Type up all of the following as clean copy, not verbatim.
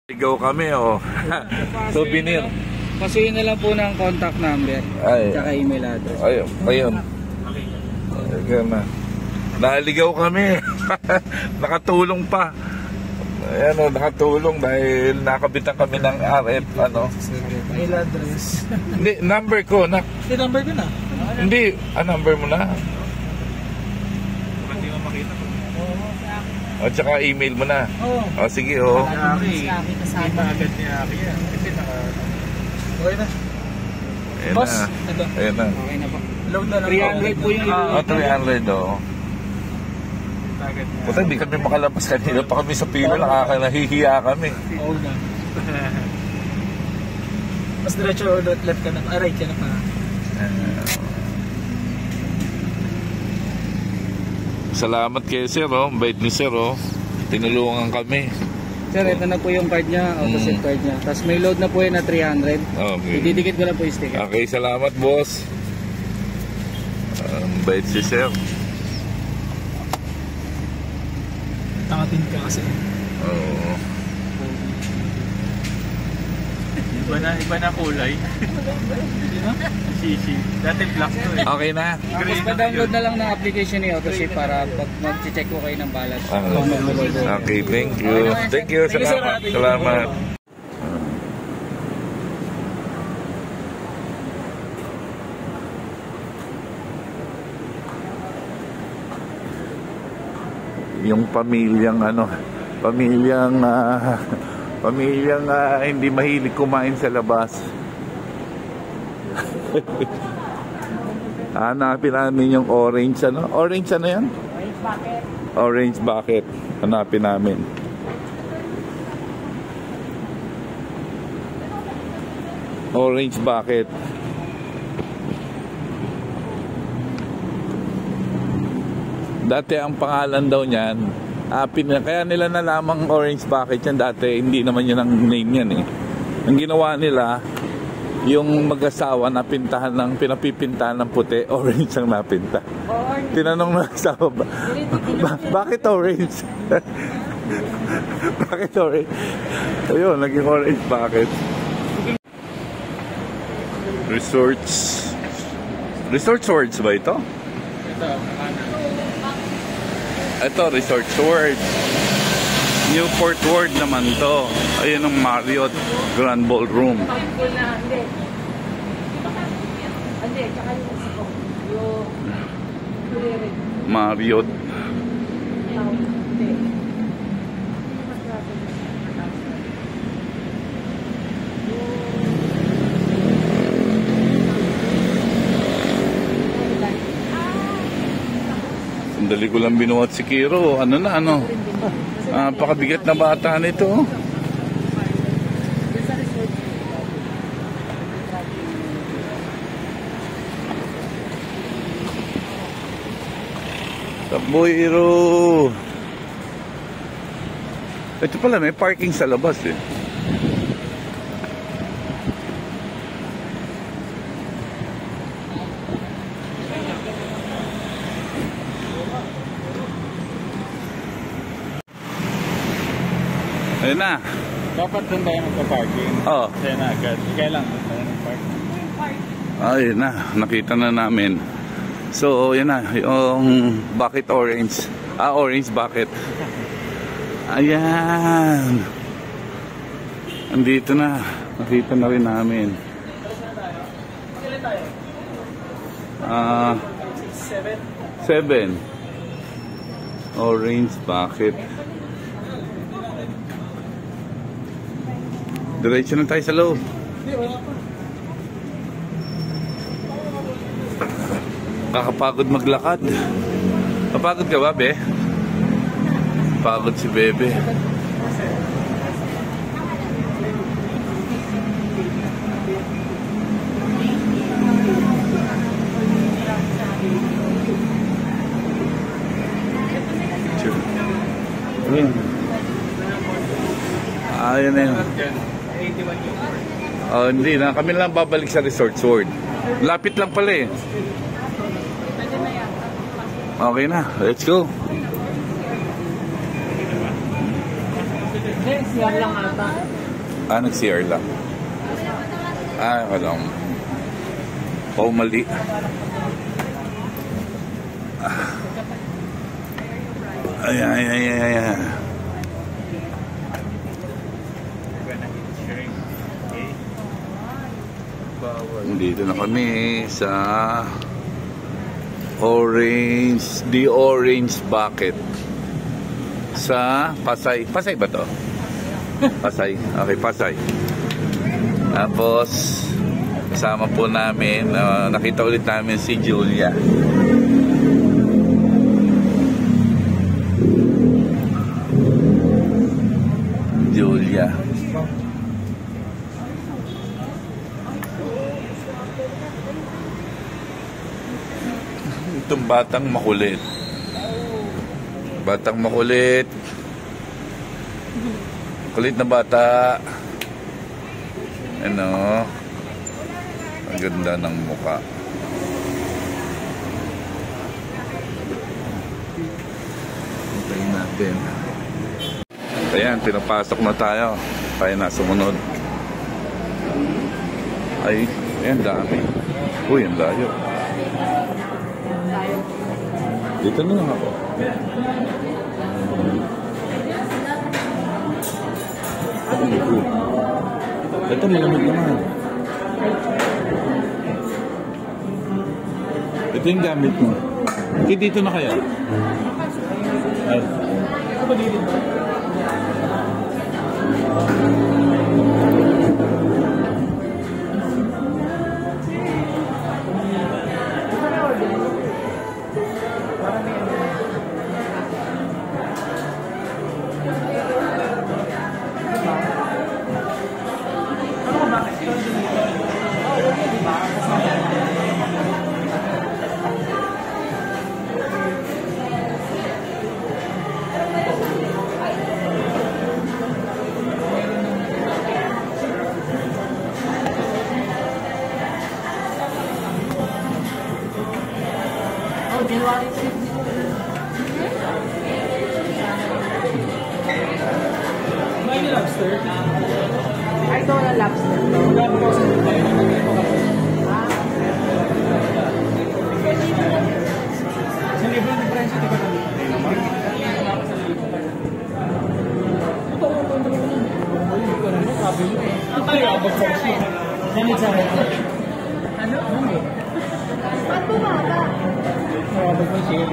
Ligaw kami, oh. Souvenir. Pasuyin na lang po ng contact number at email address. Ayun. Ayun na. Naligaw kami. Nakatulong pa. Ayan, oh, nakatulong dahil nakabitan kami ng RF, Email address. Hindi, number ko. Hindi, number ko na. Hindi, number mo na. Hindi mo makita ko. At saka email mo na. Oo. Sige, oh. Hindi agad ni Aki yan. Kasi okay na. Ayan Boss, na. ito. Ayan na. Okay na po. Load na lang. 300 po yung load. 300, oh. Puta, hindi kami makalabas kanina pa kami sa pila. Nakakanahihiya kami. Oo na. Mas diretso ulit, left ka na. Right ka na pa. Salamat kay Sir, oh. Bait ni Sir, oh. Tinulungan kami. Sir, ito na po yung card niya, auto-save card niya. Tapos may load na po yun na 300. Okay. Ididikit ko lang po yung sticker. Okay, salamat, boss. Bait si Sir. Tangatin ka kasi. Oo. Iba na kulay. Sisi. Dati black to eh. Okay na? Tapos pa-download na lang ng application ni AutoSave para pag mag-check ko kayo ng balance. Okay, thank you. Thank you, salamat. Salamat. Yung pamilyang hindi mahilig kumain sa labas. Hanapin namin yung orange yan? Orange bucket. Orange bucket. Hanapin namin. Orange bucket. Dati ang pangalan daw niyan, kaya nila nalamang orange bucket yan dati, hindi naman yun ang name yan eh. Ang ginawa nila, yung mag-asawa na pinapipintahan ng puti, orange ang napinta. Tinanong ng asawa, bakit orange? Bakit orange? Ayun, naging orange bucket. Resort Words ba ito? Ito, Resort World. Newport World naman to. Ayun ang Marriott Grand Ballroom. Marriott. Sandali ko lang binuhat si Kiro. Pakabigat na bata nito. Takboiro. Ito pala, may parking sa labas eh. Ayun na. Dapat doon tayo magpa-parking. Oo. Kaya na agad. Kaya lang doon tayo mag-parking. Ayun na. Nakita na namin. So, yun na. Yung bucket orange. Orange bucket. Ayan. Andito na. Nakita na rin namin. 7. Orange bucket. Diretso na tayo sa loob. Kakapagod maglakad. Kapagod ka ba, be? Pagod si Bebe. Ayun na yun. Hindi na. Kami lang babalik sa Resort World. Lapit lang pala eh. Okay na. Let's go. CR lang ata. Ah, nag-CR lang. Ah, walang. Oh, mali. Ay, ay, ay, ay, ay. Dito na kami sa The Orange Bucket sa Pasay. Pasay ba to? Pasay. Okay, Pasay. Tapos kasama po namin, nakita ulit namin si Julia. Itong batang makulit. Batang makulit. Kulit na bata. Ano? Ang ganda ng mukha. Hintayin natin. Ayan, pinapasok na tayo. Tayo na sumunod. Ay, ayan, dami. Uy, ang layo. Dito na lang ako. Ito malamig naman. Ito yung gamit mo. Okay, dito na kaya? Ay. January 6. May lobster? Ay, ito na lobster. Wala po kasi tayo na mag-ito kasi. Sa libre ng presyo, di ba kami? Ito, hindi ko na mo, sabi mo eh. Ay, abot sa siya. Sanit sa akin. Ano? Ba't bumaba? Abot sa siya.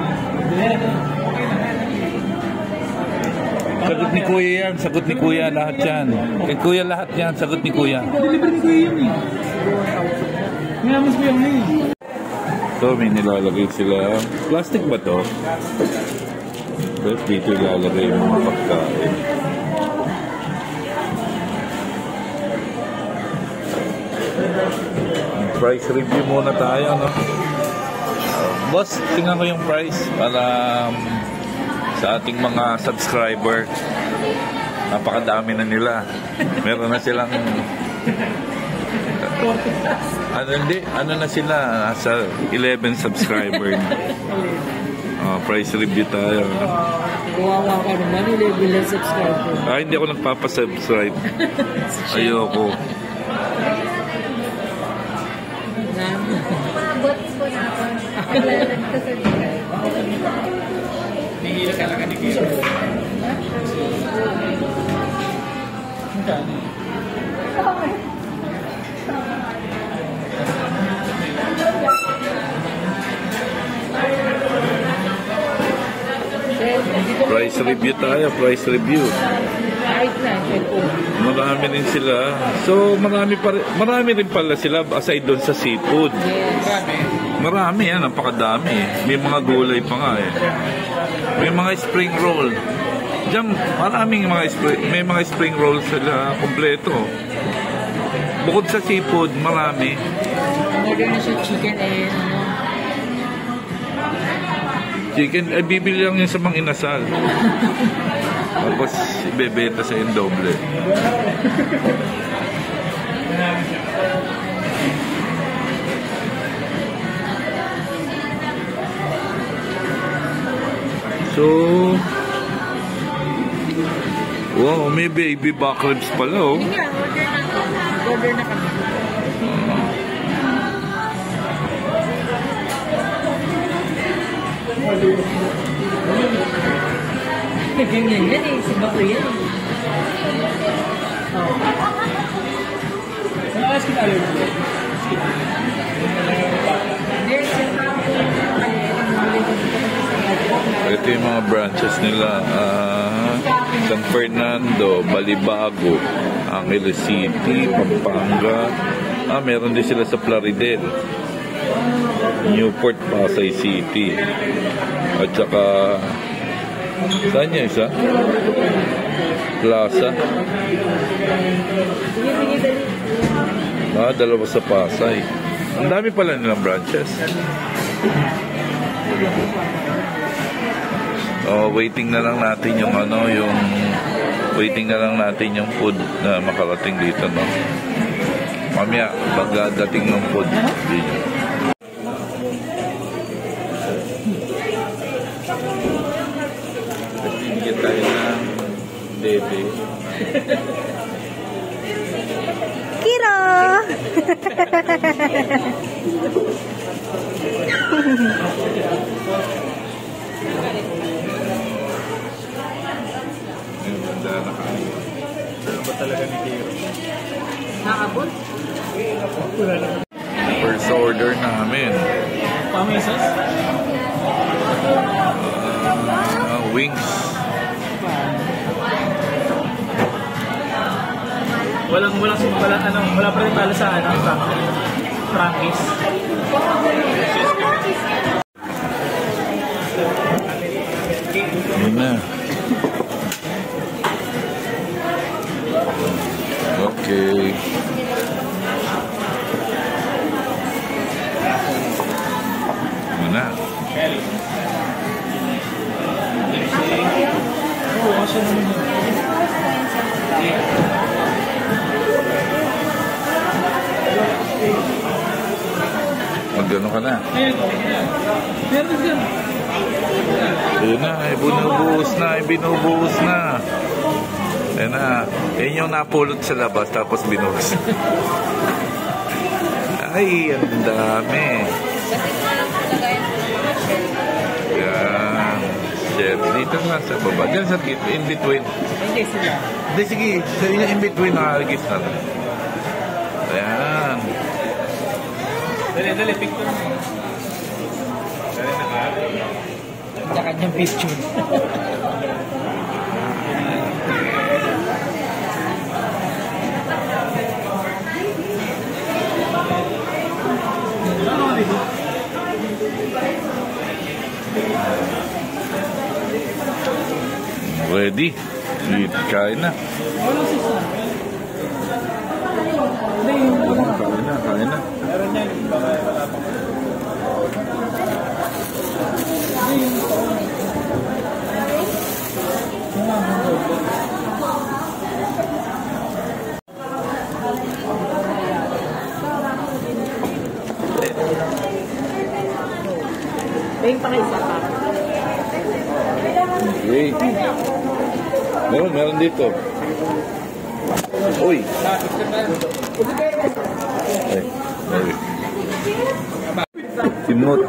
Sagot ni Kuya yan, sagot ni Kuya lahat yan. Kay Kuya lahat yan, sagot ni Kuya. Deliver ni Kuya yun eh. Minamas ko yung eh. So, may nilalagay sila. Plastic ba to? Tapos dito ilalagay yung mga pagkain. Price review muna tayo, no? Boss, tingnan ko yung price para sa ating mga subscriber. Napakadami na nila. Meron na silang ano na sila, nasa 11 subscriber na. Price review tayo. Kawawa ka naman, 11 lang subscriber. Hindi ako nagpapasubscribe. Ayoko. Mabot po na ako. Paglalag ka sa bigay. Nihila ka lang ka ni Kira. Price review tayo, price review. Kahit na, Marami rin sila. So, marami rin pala sila aside doon sa seafood. Marami yan, napakadami. May mga gulay pa nga eh. May mga spring roll. Diyan, may mga spring roll sila kompleto. Bukod sa seafood, marami. order na siya chicken and ano. Chicken, ay bibili lang yun sa mga inasal. Tapos, ibebenta sa yung doble. So, Wow, may baby back ribs pala, oh. Hindi nga, order na to. Order na kami. Ganyan yan eh, si Bato yan. Saan ka skin allergy? There's a Ito yung mga branches nila. San Fernando, Balibago, Angeles City, Pampanga. Meron din sila sa Plaridel. Newport, Pasay City. At saka, saan niya isa? Plaza. Dalawa sa Pasay. Ang dami pala nilang branches. Waiting na lang natin yung waiting na lang natin yung food na makarating dito, no? Mamaya, pagdating ng food dito. Bigyan tayo ng bebe. Kiro! Ano ba talaga ni Kiro? Nakabot? First order namin. Pamisas? Wings. Wala pa rin talo sa Frankie's. Yun na. Okay. Yun na. Magano ka na? Meron dyan. Ayun na, binubuhos na. Ayun na. Ayun yung napulot sa labas tapos binuhos. Ay, ang dami. Yan. Chef, dito nga sa baba. Diyan sa in between. Hindi sila. Hindi, sige. Sa inyo in between nakagis na lang. Ayan. Dali, picture mo. Dali na ka. Sa kanyang picture. Ready? Kain na. Kain na. Meron yan. Baka wala pa. Ayun pa kayo isa pa. Okay. Meron dito. Uy. Ay. Simot.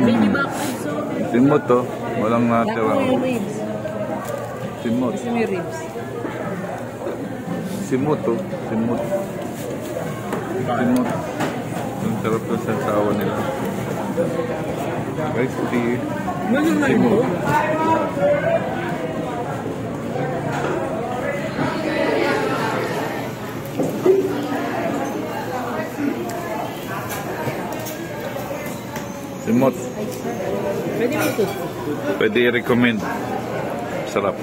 Baby back so. Simot to. Walang natira. Yung ribs. Simot. Gusto mo yung ribs? Simot to. Simot. Ang sarap to sa sawa nila. Guys, Simot. Simot. Pwede mo ito. Pwede i-recommend. Sarap.